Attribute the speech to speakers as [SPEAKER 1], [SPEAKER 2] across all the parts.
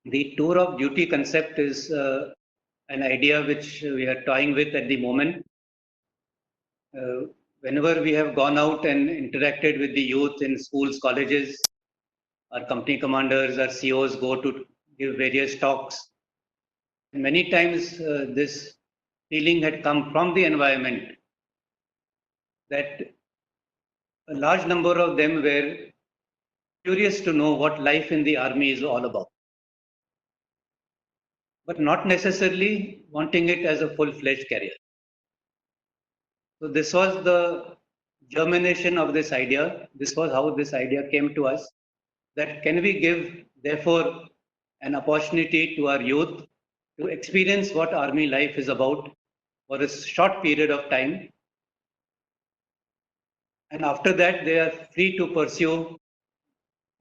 [SPEAKER 1] The tour of duty concept is an idea which we are toying with at the moment. Whenever we have gone out and interacted with the youth in schools, colleges, our company commanders, our CEOs go to give various talks. And many times this feeling had come from the environment that a large number of them were curious to know what life in the army is all about, but not necessarily wanting it as a full-fledged career. So this was the germination of this idea. This was how this idea came to us, that can we give, therefore, an opportunity to our youth to experience what army life is about for a short period of time. And after that, they are free to pursue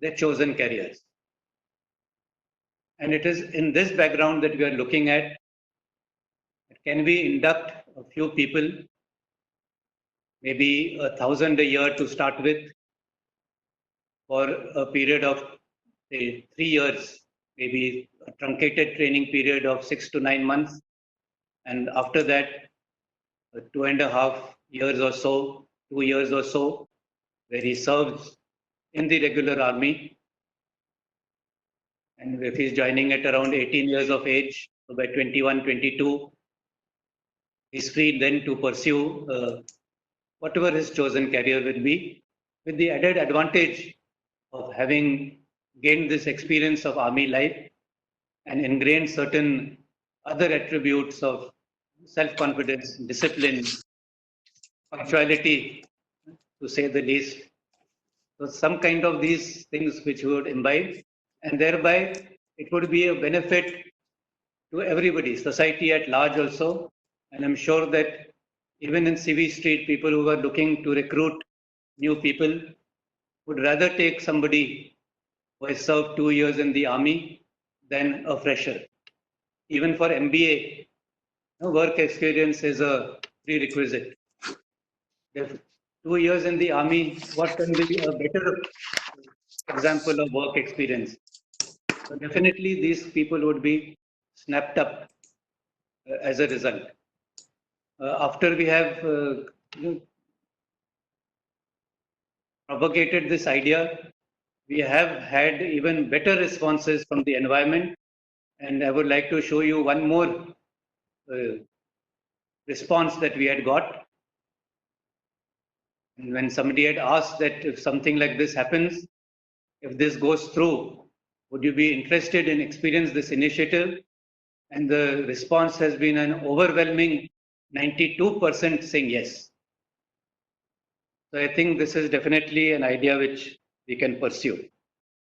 [SPEAKER 1] their chosen careers. And it is in this background that we are looking at, can we induct a few people, maybe 1,000 a year to start with, for a period of say 3 years, maybe a truncated training period of 6 to 9 months. And after that, 2.5 years or so, 2 years or so, where he serves in the regular army. And if he's joining at around 18 years of age, so by 21, 22, he's free then to pursue whatever his chosen career will be, with the added advantage of having gained this experience of army life and ingrained certain other attributes of self-confidence, discipline, punctuality, to say the least. So some kind of these things which would imbibe, and thereby it would be a benefit to everybody, society at large also. And I'm sure that even in CV Street, people who are looking to recruit new people would rather take somebody who has served 2 years in the army than a fresher. Even for MBA, work experience is a prerequisite. If 2 years in the army, what can be a better example of work experience? So definitely these people would be snapped up as a result. After we have propagated this idea, we have had even better responses from the environment. And I would like to show you one more response that we had got. And when somebody had asked that if something like this happens, if this goes through, would you be interested in experience this initiative? And the response has been an overwhelming 92% saying yes. So I think this is definitely an idea which we can pursue.